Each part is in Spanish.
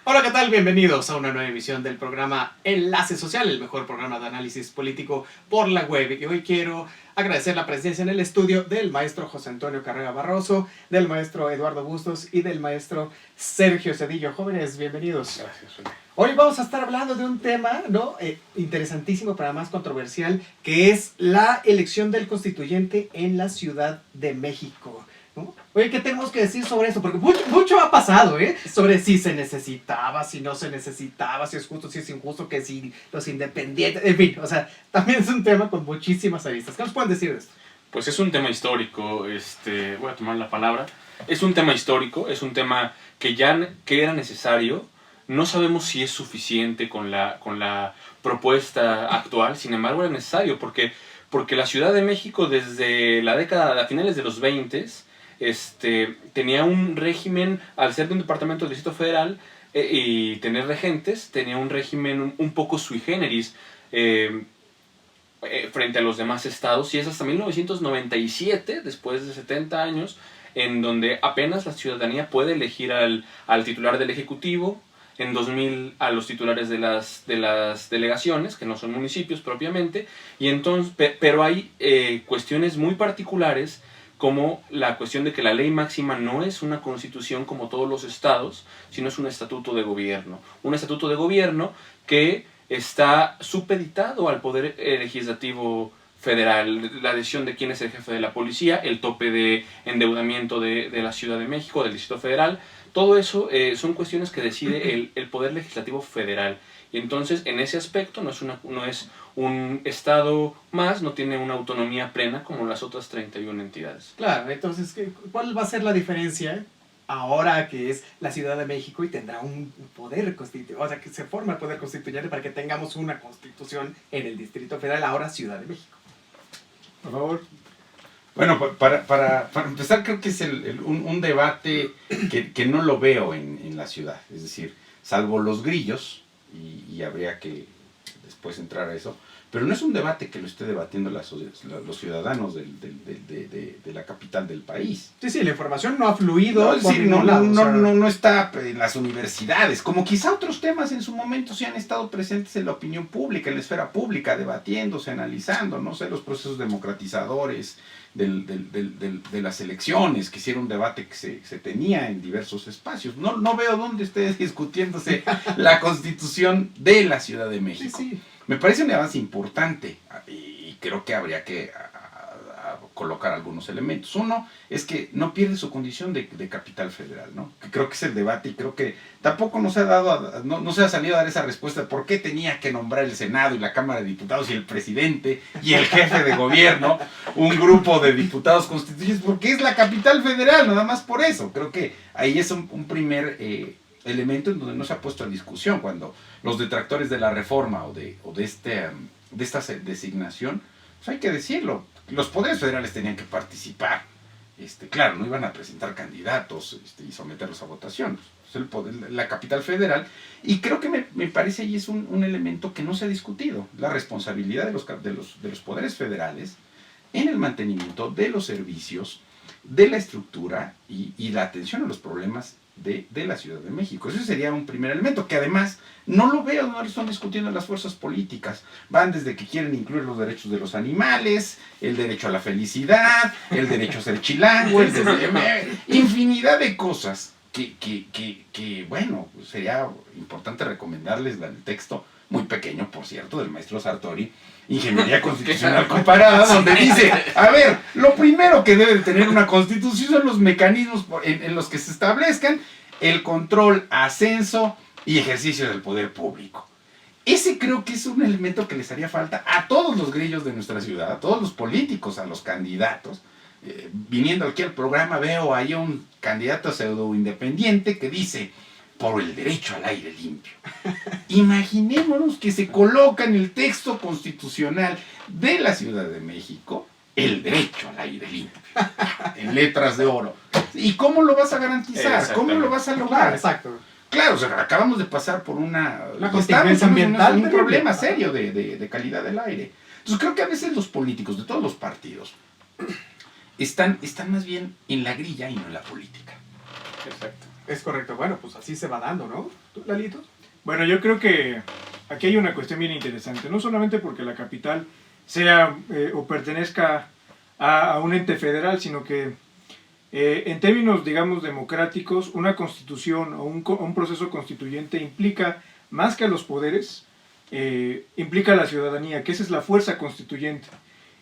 Hola, ¿qué tal? Bienvenidos a una nueva emisión del programa Enlace Social, el mejor programa de análisis político por la web. Y hoy quiero agradecer la presencia en el estudio del maestro José Antonio Carrera Barroso, del maestro Eduardo Bustos y del maestro Sergio Cedillo. Jóvenes, bienvenidos. Gracias. Hoy vamos a estar hablando de un tema, ¿no? Interesantísimo, pero más controversial, que es la elección del constituyente en la Ciudad de México, ¿no? Oye, ¿qué tenemos que decir sobre eso? Porque mucho ha pasado, sobre si se necesitaba, si no se necesitaba, si es justo, si es injusto, que si los independientes, en fin, o sea, también es un tema con muchísimas aristas. ¿Qué nos pueden decir de esto? Pues es un tema histórico, voy a tomar la palabra. Es un tema histórico, es un tema que era necesario. No sabemos si es suficiente con la propuesta actual, sin embargo era necesario porque la Ciudad de México desde la década, a finales de los 20, tenía un régimen, al ser de un departamento del Distrito Federal y tener regentes, tenía un régimen un poco sui generis frente a los demás estados, y es hasta 1997, después de 70 años, en donde apenas la ciudadanía puede elegir al titular del Ejecutivo, en 2000 a los titulares de las delegaciones, que no son municipios propiamente, y entonces, pero hay cuestiones muy particulares, como la cuestión de que la ley máxima no es una constitución como todos los estados, sino es un estatuto de gobierno. Un estatuto de gobierno que está supeditado al poder legislativo federal, la decisión de quién es el jefe de la policía, el tope de endeudamiento de la Ciudad de México, del Distrito Federal. Todo eso son cuestiones que decide el poder legislativo federal. Y entonces, en ese aspecto, no es un estado más, no tiene una autonomía plena como las otras 31 entidades. Claro, entonces, ¿cuál va a ser la diferencia ahora que es la Ciudad de México y tendrá un poder constituyente? O sea, que se forma el poder constituyente para que tengamos una constitución en el Distrito Federal, ahora Ciudad de México. Por favor. Bueno, para empezar, creo que es un debate que no lo veo en la ciudad. Es decir, salvo los grillos, y habría que después entrar a eso, pero no es un debate que lo esté debatiendo los ciudadanos de la capital del país. Sí, la información no ha fluido. No está en las universidades, como quizá otros temas en su momento sí han estado presentes en la opinión pública, en la esfera pública, debatiéndose, analizando, no sé, los procesos democratizadores de las elecciones, que sí era un debate que se tenía en diversos espacios. No veo dónde esté discutiéndose la Constitución de la Ciudad de México. Sí. Me parece un avance importante y creo que habría que colocar algunos elementos. Uno es que no pierde su condición de capital federal, ¿no? Que creo que es el debate, y creo que tampoco no se ha salido a dar esa respuesta de por qué tenía que nombrar el Senado y la Cámara de Diputados y el presidente y el jefe de gobierno un grupo de diputados constituyentes, porque es la capital federal, nada más por eso. Creo que ahí es un primer elemento en donde no se ha puesto en discusión, cuando los detractores de la reforma o de esta designación, pues hay que decirlo, los poderes federales tenían que participar. Claro, no iban a presentar candidatos y someterlos a votación. Es el poder, la capital federal, y creo que me parece ahí es un elemento que no se ha discutido, la responsabilidad de los poderes federales en el mantenimiento de los servicios, de la estructura y la atención a los problemas de la Ciudad de México. Ese sería un primer elemento, que además no lo veo, no lo están discutiendo las fuerzas políticas. Van desde que quieren incluir los derechos de los animales, el derecho a la felicidad, el derecho a ser chilango, infinidad de cosas que bueno, sería importante recomendarles el texto, muy pequeño, por cierto, del maestro Sartori, Ingeniería Constitucional Comparada, donde dice, a ver, lo primero que debe de tener una constitución son los mecanismos en los que se establezcan el control, ascenso y ejercicio del poder público. Ese creo que es un elemento que les haría falta a todos los grillos de nuestra ciudad, a todos los políticos, a los candidatos. Viniendo aquí al programa veo ahí un candidato pseudo independiente que dice: por el derecho al aire limpio. Imaginémonos que se coloca en el texto constitucional de la Ciudad de México el derecho al aire limpio, en letras de oro. ¿Y cómo lo vas a garantizar? ¿Cómo lo vas a lograr? Exacto. Claro, o sea, acabamos de pasar por una contingencia ambiental, un problema serio de calidad del aire. Entonces creo que a veces los políticos de todos los partidos están más bien en la grilla y no en la política. Exacto. Es correcto. Bueno, pues así se va dando, ¿no? ¿Tú, Lalito? Bueno, yo creo que aquí hay una cuestión bien interesante, no solamente porque la capital sea o pertenezca a un ente federal, sino que en términos, digamos, democráticos, una constitución o un proceso constituyente implica, más que a los poderes, implica a la ciudadanía, que esa es la fuerza constituyente.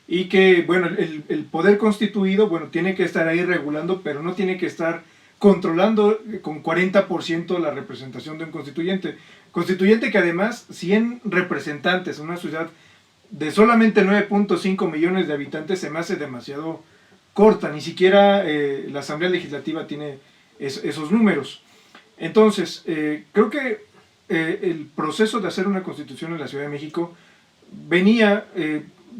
Y que, bueno, el poder constituido, bueno, tiene que estar ahí regulando, pero no tiene que estar controlando con 40% la representación de un constituyente. Constituyente que además, 100 representantes en una ciudad de solamente 9.5 millones de habitantes se me hace demasiado corta, ni siquiera la Asamblea Legislativa tiene esos números. Entonces, creo que el proceso de hacer una constitución en la Ciudad de México venía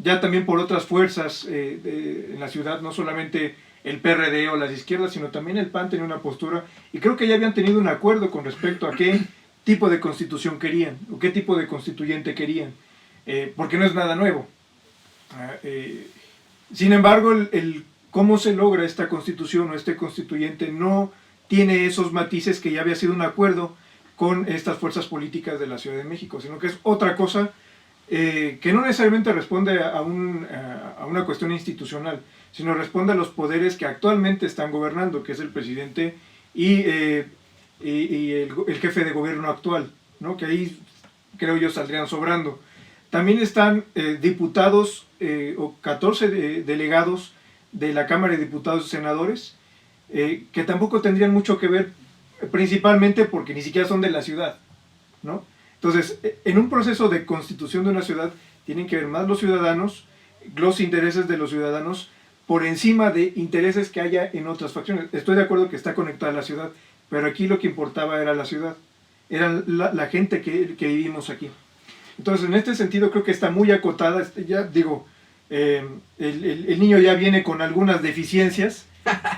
ya también por otras fuerzas en la ciudad, no solamente el PRD o las izquierdas, sino también el PAN tenía una postura, y creo que ya habían tenido un acuerdo con respecto a qué tipo de constitución querían, o qué tipo de constituyente querían, porque no es nada nuevo. Sin embargo, cómo se logra esta constitución o este constituyente no tiene esos matices que ya había sido un acuerdo con estas fuerzas políticas de la Ciudad de México, sino que es otra cosa que no necesariamente responde a una cuestión institucional, sino responde a los poderes que actualmente están gobernando, que es el presidente y el jefe de gobierno actual, ¿no? Que ahí creo yo saldrían sobrando. También están diputados o 14 delegados de la Cámara de Diputados y Senadores, que tampoco tendrían mucho que ver, principalmente porque ni siquiera son de la ciudad, ¿no? Entonces, en un proceso de constitución de una ciudad, tienen que ver más los ciudadanos, los intereses de los ciudadanos, por encima de intereses que haya en otras facciones. Estoy de acuerdo que está conectada a la ciudad, pero aquí lo que importaba era la ciudad, era la gente que vivimos aquí. Entonces, en este sentido, creo que está muy acotada, ya digo, el niño ya viene con algunas deficiencias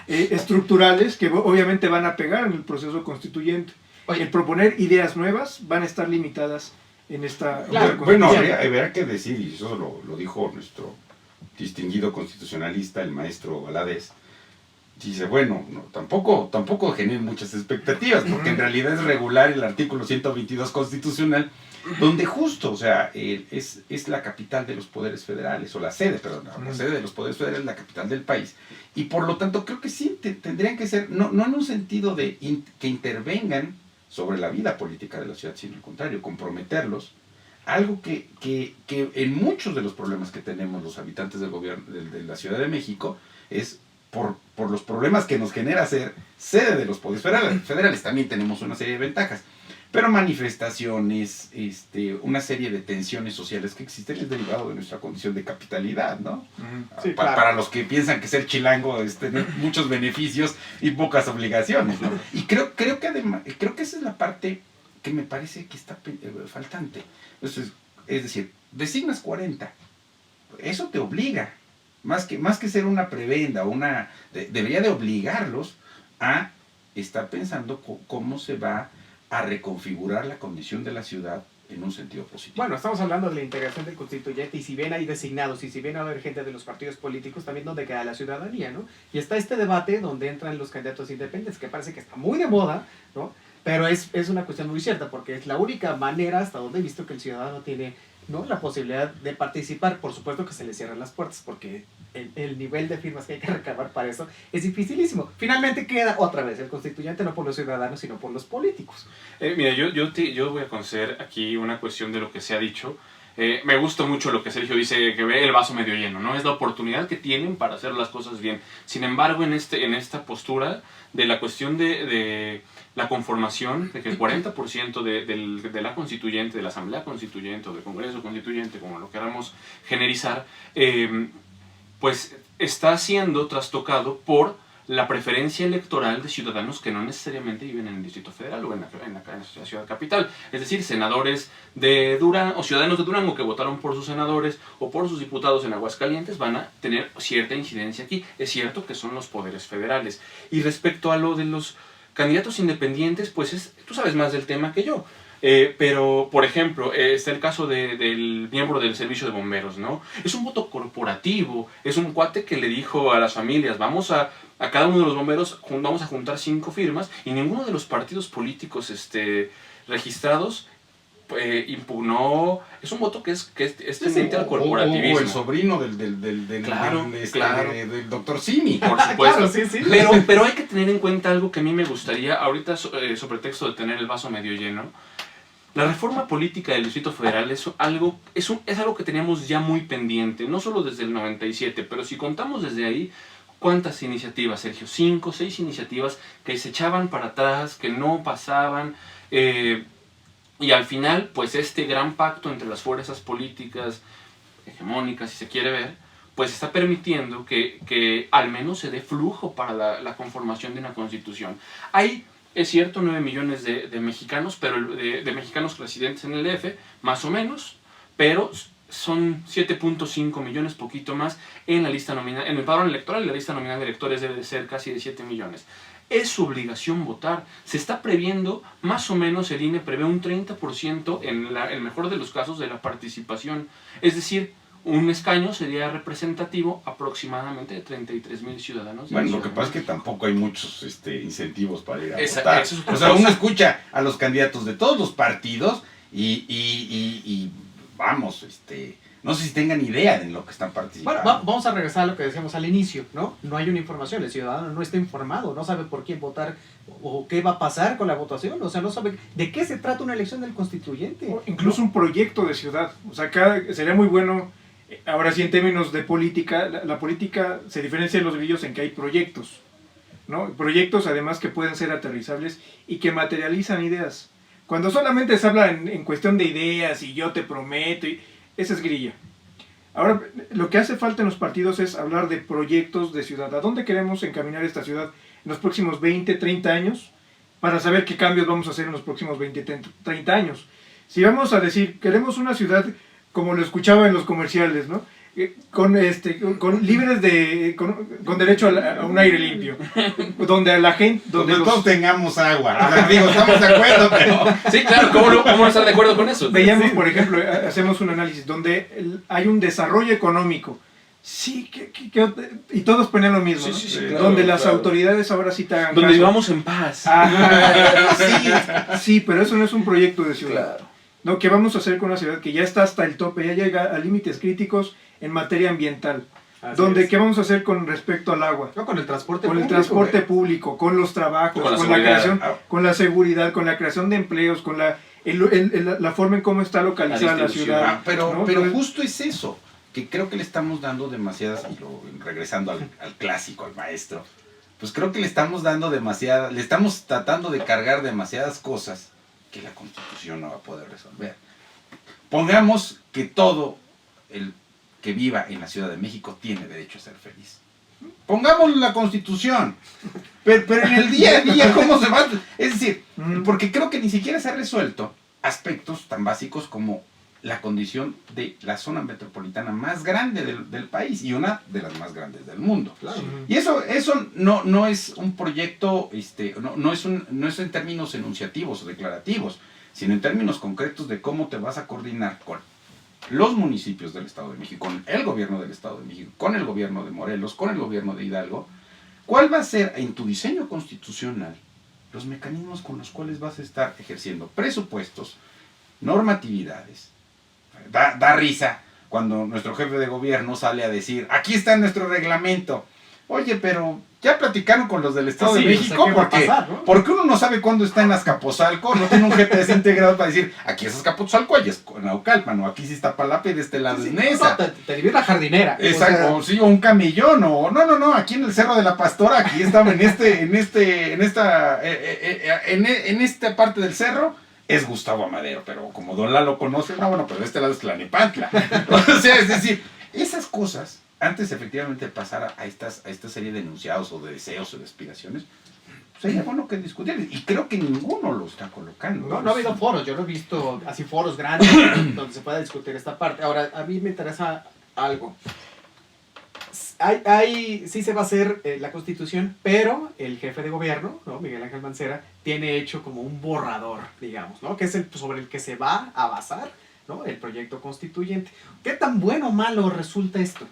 estructurales que obviamente van a pegar en el proceso constituyente. Oye. El proponer ideas nuevas van a estar limitadas en esta... Claro, Bueno, constitución. habría que decir, y eso lo dijo nuestro distinguido constitucionalista, el maestro Valadez, dice, bueno, no, tampoco generen muchas expectativas, porque en realidad es regular el artículo 122 constitucional, donde justo, o sea, es la capital de los poderes federales, o la sede, perdón, la sede de los poderes federales es la capital del país, y por lo tanto creo que sí tendrían que ser, no en un sentido de que intervengan sobre la vida política de la ciudad, sino al contrario, comprometerlos, algo que en muchos de los problemas que tenemos los habitantes del gobierno de la Ciudad de México es por los problemas que nos genera ser sede de los poderes federales. También tenemos una serie de ventajas, pero manifestaciones, una serie de tensiones sociales que existen es derivado de nuestra condición de capitalidad, ¿no? Sí, claro. Para los que piensan que ser chilango es tener muchos beneficios y pocas obligaciones, ¿no? Y creo que además, creo que esa es la parte que me parece que está faltante. Entonces, es decir, designas 40, eso te obliga, más que ser una prebenda, debería de obligarlos a estar pensando cómo se va a reconfigurar la condición de la ciudad en un sentido positivo. Bueno, estamos hablando de la integración del constituyente, y si bien hay designados, y si bien va a haber gente de los partidos políticos, también donde queda la ciudadanía, ¿no? Y está este debate donde entran los candidatos independientes, que parece que está muy de moda, ¿no? Pero es una cuestión muy cierta, porque es la única manera, hasta donde he visto, que el ciudadano tiene, ¿no?, la posibilidad de participar. Por supuesto que se le cierran las puertas, porque el nivel de firmas que hay que recabar para eso es dificilísimo. Finalmente queda otra vez el constituyente, no por los ciudadanos, sino por los políticos. Mira, yo voy a conceder aquí una cuestión de lo que se ha dicho. Me gusta mucho lo que Sergio dice, que ve el vaso medio lleno, ¿no? Es la oportunidad que tienen para hacer las cosas bien. Sin embargo, en esta postura de la cuestión de la conformación, de que el 40% de la constituyente, de la Asamblea Constituyente o del Congreso Constituyente, como lo queramos generizar, pues está siendo trastocado por la preferencia electoral de ciudadanos que no necesariamente viven en el Distrito Federal o en la ciudad capital. Es decir, senadores de Durango o ciudadanos de Durango que votaron por sus senadores o por sus diputados en Aguascalientes van a tener cierta incidencia aquí. Es cierto que son los poderes federales. Y respecto a lo de los candidatos independientes, pues tú sabes más del tema que yo. Pero, por ejemplo, está el caso del miembro del servicio de bomberos, ¿no? Es un voto corporativo, es un cuate que le dijo a las familias, vamos a cada uno de los bomberos, vamos a juntar 5 firmas, y ninguno de los partidos políticos registrados impugnó. Es un voto que es tendiente al corporativismo. O el sobrino Claro. del doctor Simi. Por supuesto. Claro, sí, sí. Pero hay que tener en cuenta algo que a mí me gustaría, ahorita sobre texto de tener el vaso medio lleno. La reforma política del Distrito Federal es algo que teníamos ya muy pendiente, no solo desde el 97, pero si contamos desde ahí, ¿cuántas iniciativas, Sergio? 5, 6 iniciativas que se echaban para atrás, que no pasaban, y al final, pues este gran pacto entre las fuerzas políticas hegemónicas, si se quiere ver, pues está permitiendo que al menos se dé flujo para la conformación de una constitución. Hay, es cierto, 9 millones de mexicanos, pero de mexicanos residentes en el DF, más o menos, pero son 7.5 millones, poquito más, en la lista nominal, en el padrón electoral, y la lista nominal de electores debe de ser casi de 7 millones. Es su obligación votar. Se está previendo, más o menos el INE prevé un 30% en el mejor de los casos de la participación. Es decir, un escaño sería representativo aproximadamente de 33,000 ciudadanos. Bueno, lo que pasa es que tampoco hay muchos incentivos para ir a Esa- votar. eso es O sea, uno escucha a los candidatos de todos los partidos y vamos, no sé si tengan idea de lo que están participando. Bueno, vamos a regresar a lo que decíamos al inicio, ¿no? No hay una información, el ciudadano no está informado, no sabe por quién votar o qué va a pasar con la votación, o sea, no sabe de qué se trata una elección del constituyente. O incluso un proyecto de ciudad. O sea, sería muy bueno, ahora sí en términos de política, la política se diferencia de los grillos en que hay proyectos, ¿no? Proyectos además que pueden ser aterrizables y que materializan ideas. Cuando solamente se habla en cuestión de ideas y yo te prometo, esa es grilla. Ahora, lo que hace falta en los partidos es hablar de proyectos de ciudad. ¿A dónde queremos encaminar esta ciudad en los próximos 20, 30 años? Para saber qué cambios vamos a hacer en los próximos 20, 30 años. Si vamos a decir, queremos una ciudad como lo escuchaba en los comerciales, ¿no? Con libres de con derecho a un aire limpio, donde a la gente, donde todos tengamos agua. O sea, digo, estamos de acuerdo, pero Sí, claro, ¿cómo no estar de acuerdo con eso? veíamos, por ejemplo, hacemos un análisis donde hay un desarrollo económico. Sí, y todos ponen lo mismo, Sí, ¿no? sí, sí, Donde claro, las claro. autoridades ahora sí te hagan Donde caso. vivamos en paz. Sí, pero eso no es un proyecto de ciudad. Claro. ¿No? ¿Qué vamos a hacer con una ciudad que ya está hasta el tope, ya llega a límites críticos en materia ambiental? ¿Qué vamos a hacer con respecto al agua? No, con el transporte Con el público, transporte güey. público, con los trabajos, Con la con la seguridad. creación, con la seguridad, con la creación de empleos, con la forma en cómo está localizada la distribución. ciudad. pero ¿no? Entonces, justo es eso, que creo que le estamos dando demasiadas, regresando al clásico, al maestro, pues creo que le estamos tratando de cargar demasiadas cosas que la Constitución no va a poder resolver. Pongamos que todo el que viva en la Ciudad de México tiene derecho a ser feliz. Pongámoslo en la Constitución. Pero en el día a día, ¿cómo se va? Es decir, porque creo que ni siquiera se ha resuelto aspectos tan básicos como la condición de la zona metropolitana más grande del país y una de las más grandes del mundo. Claro. Y eso no es un proyecto, no es en términos enunciativos o declarativos, sino en términos concretos de cómo te vas a coordinar con los municipios del Estado de México, con el gobierno del Estado de México, con el gobierno de Morelos, con el gobierno de Hidalgo. ¿Cuál va a ser en tu diseño constitucional los mecanismos con los cuales vas a estar ejerciendo presupuestos, normatividades? Da risa cuando nuestro jefe de gobierno sale a decir, aquí está nuestro reglamento. Oye, pero ya platicaron con los del Estado Sí, de México, ¿qué va a pasar, no? porque uno no sabe cuándo está en Azcapotzalco, no tiene un GPS integrado para decir, aquí es Azcapotzalco, allá es Naucalpan, o aquí sí está Palapa y de este lado es Nesa. Te divide una jardinera. Exacto, O sea, sí, o un camellón, o no, aquí en el Cerro de la Pastora, aquí estaba en esta parte del cerro, es Gustavo Amadero, pero como Don Lalo conoce, no, bueno, pero de este lado es Tlalnepantla. O sea, es decir, esas cosas, antes efectivamente de pasar a esta serie de enunciados o de deseos o de aspiraciones, sería bueno que discutir, y creo que ninguno lo está colocando. no ha habido foros, yo no he visto así foros grandes donde se pueda discutir esta parte. Ahora, a mí me interesa algo. sí se va a hacer la Constitución, pero el jefe de gobierno, ¿no? Miguel Ángel Mancera, tiene hecho como un borrador, digamos, ¿no? Que es sobre el que se va a basar, ¿no? El proyecto constituyente. ¿Qué tan bueno o malo resulta esto?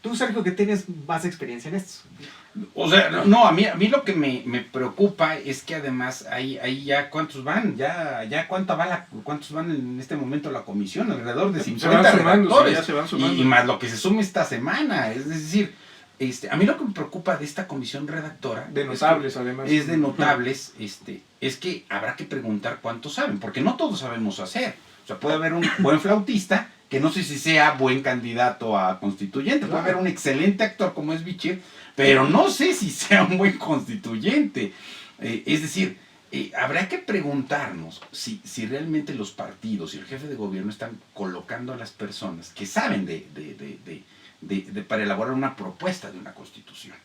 Tú, Sergio, que tienes más experiencia en esto. O sea, no, a mí lo que me preocupa es que además ahí ya cuántos van, ya cuántos van en este momento la comisión, alrededor de 50 redactores, ya se van sumando. y más lo que se sume esta semana, es decir, a mí lo que me preocupa de esta comisión redactora De notables, además. es de notables, es que habrá que preguntar cuántos saben, porque no todos sabemos hacer. O sea, puede haber un buen flautista que no sé si sea buen candidato a constituyente, puede haber un excelente actor como es Bichir, pero no sé si sea un buen constituyente. Es decir, habrá que preguntarnos si realmente los partidos y el jefe de gobierno están colocando a las personas que saben para elaborar una propuesta de una constitución.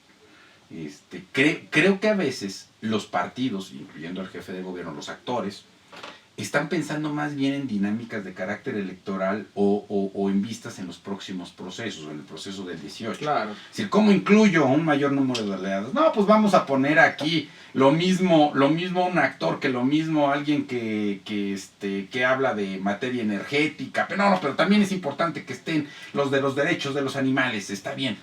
Creo que a veces los partidos, incluyendo al jefe de gobierno, los actores, están pensando más bien en dinámicas de carácter electoral o en vistas en los próximos procesos, en el proceso del 18. Claro. Es decir, ¿cómo incluyo a un mayor número de aliados? No, pues vamos a poner aquí lo mismo un actor que lo mismo alguien que habla de materia energética. Pero no, pero también es importante que estén los de los derechos de los animales. Está bien.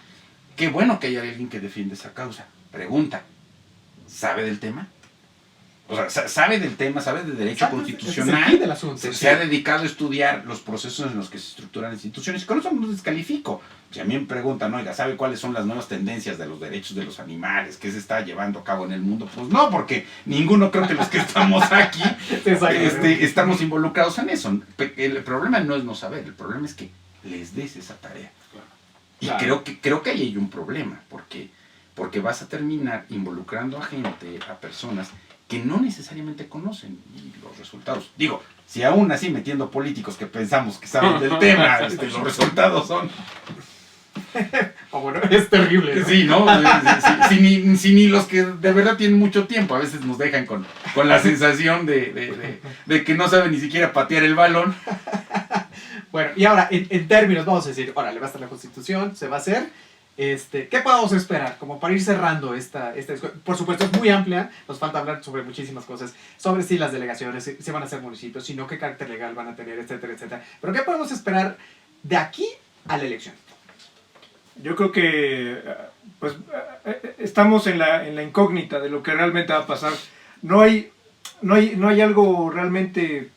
Qué bueno que haya alguien que defiende esa causa. Pregunta, ¿sabe del tema? O sea, sabe del tema, sabe de derecho constitucional, es el del asunto, se ha dedicado a estudiar los procesos en los que se estructuran instituciones. Con eso no los descalifico. Si a mí me preguntan, oiga, ¿sabe cuáles son las nuevas tendencias de los derechos de los animales? ¿Qué se está llevando a cabo en el mundo? Pues no, porque ninguno, creo que los que estamos aquí estamos involucrados en eso. El problema no es no saber, el problema es que les des esa tarea. Y Claro. creo que ahí hay un problema, porque vas a terminar involucrando a gente, a personas que no necesariamente conocen los resultados. Digo, si aún así metiendo políticos que pensamos que saben del tema, los resultados son... Bueno, es terrible, ¿no? Sí, ¿no? Si ni los que de verdad tienen mucho tiempo, a veces nos dejan con la sensación de que no saben ni siquiera patear el balón. Bueno, y ahora, en términos, vamos a decir, órale, va a estar la Constitución, se va a hacer. ¿Qué podemos esperar? Como para ir cerrando esta discusión. Por supuesto, es muy amplia, nos falta hablar sobre muchísimas cosas, sobre si las delegaciones si van a ser municipios, si no, qué carácter legal van a tener, etcétera, etcétera. Pero ¿qué podemos esperar de aquí a la elección? Yo creo que pues estamos en la incógnita de lo que realmente va a pasar. No hay algo realmente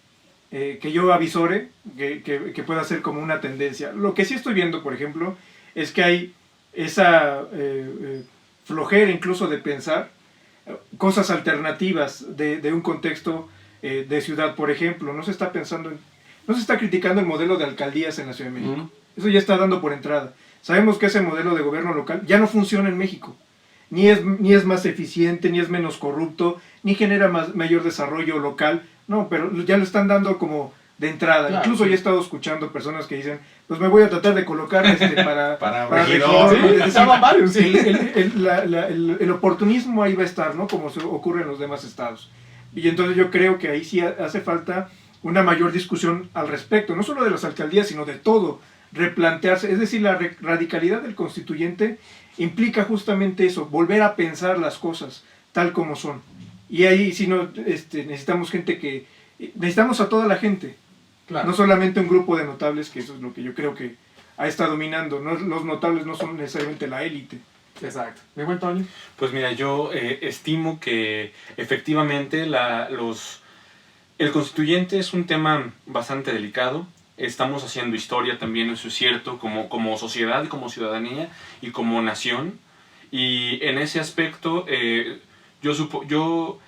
que yo avisore que pueda ser como una tendencia. Lo que sí estoy viendo, por ejemplo, es que hay esa flojera incluso de pensar cosas alternativas de un contexto de ciudad, por ejemplo. No se está criticando el modelo de alcaldías en la Ciudad de México. Eso ya está dando por entrada. Sabemos que ese modelo de gobierno local ya no funciona en México. Ni es más eficiente, ni es menos corrupto, ni genera mayor desarrollo local. No, pero ya lo están dando como de entrada. Claro, Incluso sí. ya he estado escuchando personas que dicen, pues me voy a tratar de colocar para regidor. regidor. Sí, estaban varios, sí. El oportunismo ahí va a estar, ¿no? Como ocurre en los demás estados. Y entonces yo creo que ahí sí hace falta una mayor discusión al respecto, no solo de las alcaldías, sino de todo, replantearse. Es decir, la radicalidad del constituyente implica justamente eso, volver a pensar las cosas tal como son. Y ahí sí necesitamos necesitamos a toda la gente, Claro. no solamente un grupo de notables, que eso es lo que yo creo que ha estado dominando. Los notables no son necesariamente la élite. Exacto. ¿Mi buen Toño? Pues mira, yo estimo que efectivamente el constituyente es un tema bastante delicado. Estamos haciendo historia también, eso es cierto, como sociedad, como ciudadanía y como nación. Y en ese aspecto, yo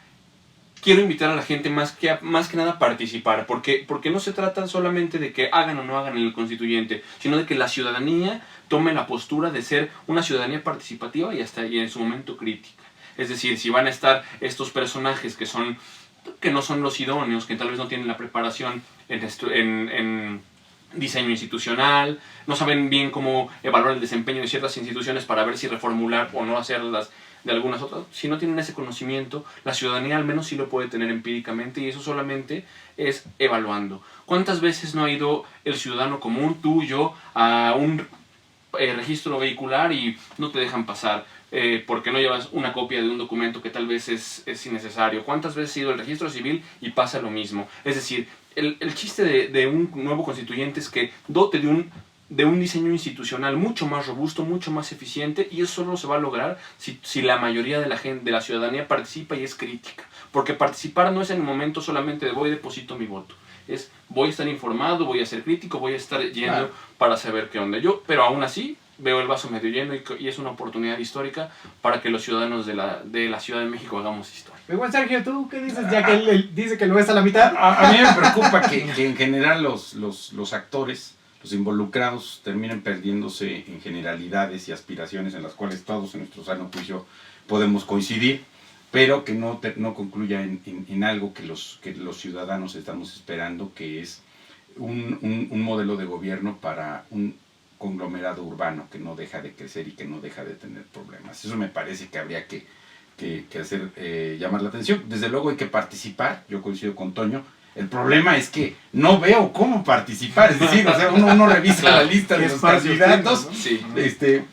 quiero invitar a la gente más que nada a participar, porque no se trata solamente de que hagan o no hagan el constituyente, sino de que la ciudadanía tome la postura de ser una ciudadanía participativa y hasta ahí en su momento crítica. Es decir, si van a estar estos personajes que no son los idóneos, que tal vez no tienen la preparación en diseño institucional, no saben bien cómo evaluar el desempeño de ciertas instituciones para ver si reformular o no hacerlas de algunas otras. Si no tienen ese conocimiento, la ciudadanía al menos sí lo puede tener empíricamente, y eso solamente es evaluando. ¿Cuántas veces no ha ido el ciudadano común, tú, yo, a un registro vehicular y no te dejan pasar porque no llevas una copia de un documento que tal vez es innecesario. ¿Cuántas veces he ido al registro civil y pasa lo mismo? Es decir, el chiste de un nuevo constituyente es que dote de un diseño institucional mucho más robusto, mucho más eficiente, y eso solo se va a lograr si la mayoría de la gente, de la ciudadanía participa y es crítica. Porque participar no es en el momento solamente de voy, deposito mi voto. Es voy a estar informado, voy a ser crítico, voy a estar yendo para saber qué onda. Pero aún así veo el vaso medio lleno y es una oportunidad histórica para que los ciudadanos de la Ciudad de México hagamos historia. Muy buen, Sergio, ¿tú qué dices? Ya que él dice que lo ves a la mitad. A mí me preocupa que en general los actores, los involucrados, terminen perdiéndose en generalidades y aspiraciones en las cuales todos en nuestro sano juicio podemos coincidir, pero que no concluya en algo que los ciudadanos estamos esperando, que es un modelo de gobierno para un conglomerado urbano que no deja de crecer y que no deja de tener problemas. Eso me parece que habría que hacer, llamar la atención. Desde luego hay que participar, yo coincido con Toño. El problema es que no veo cómo participar, es decir, o sea, uno revisa la lista de los candidatos,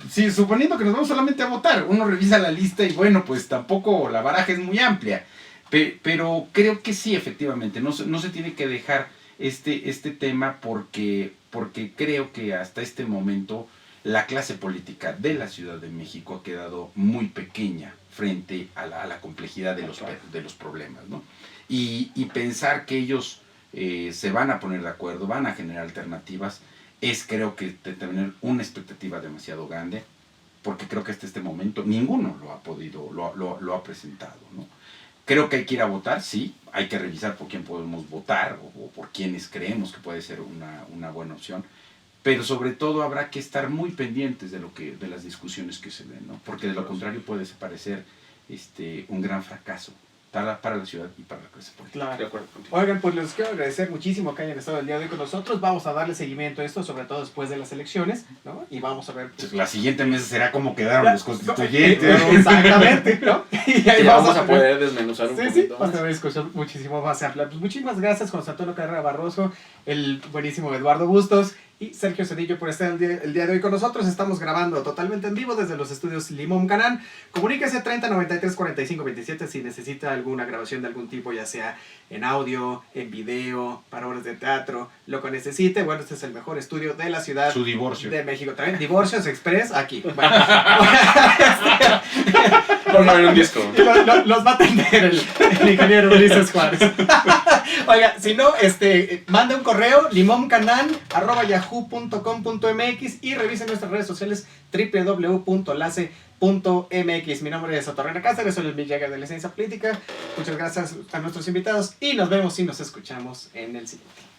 sí, suponiendo que nos vamos solamente a votar, uno revisa la lista y bueno, pues tampoco la baraja es muy amplia, pero creo que sí, efectivamente, no se tiene que dejar este tema porque creo que hasta este momento la clase política de la Ciudad de México ha quedado muy pequeña frente a la complejidad de los problemas, ¿no? Y pensar que ellos se van a poner de acuerdo, van a generar alternativas, es creo que tener una expectativa demasiado grande, porque creo que hasta este momento ninguno lo ha presentado, ¿no? Creo que hay que ir a votar, sí, hay que revisar por quién podemos votar o por quienes creemos que puede ser una buena opción, pero sobre todo habrá que estar muy pendientes de las discusiones que se den, ¿no? Porque de lo contrario puede parecer un gran fracaso para la ciudad y para la clase política. Claro. De acuerdo contigo. Oigan, pues les quiero agradecer muchísimo que hayan estado el día de hoy con nosotros. Vamos a darle seguimiento a esto, sobre todo después de las elecciones, ¿no? Y vamos a ver. Pues, La siguiente mesa será cómo quedaron los constituyentes. Exactamente, ¿no? Y ahí Sí, vamos a tener- poder desmenuzar un Sí, poquito vamos a más. ver discusión muchísimo más amplia. Pues muchísimas gracias, José Antonio Carrera Barroso, el buenísimo Eduardo Bustos y Sergio Cedillo por estar el día de hoy con nosotros. Estamos grabando totalmente en vivo desde los estudios Limón Canán. Comuníquese 30 93 45 27 si necesita alguna grabación de algún tipo, ya sea en audio, en video, para obras de teatro, lo que necesite. Bueno, este es el mejor estudio de la ciudad Su divorcio. de México. También Divorcios Express aquí. Bueno, Vamos a ver un disco. y los va a atender el ingeniero Ulises Juárez. Oiga, si no, mande un correo limoncanan@yahoo.com.mx y revisen nuestras redes sociales www.lace.mx. Mi nombre es Otorrena Cáceres, soy el Mick Jagger de la Ciencia Política. Muchas gracias a nuestros invitados y nos vemos y nos escuchamos en el siguiente.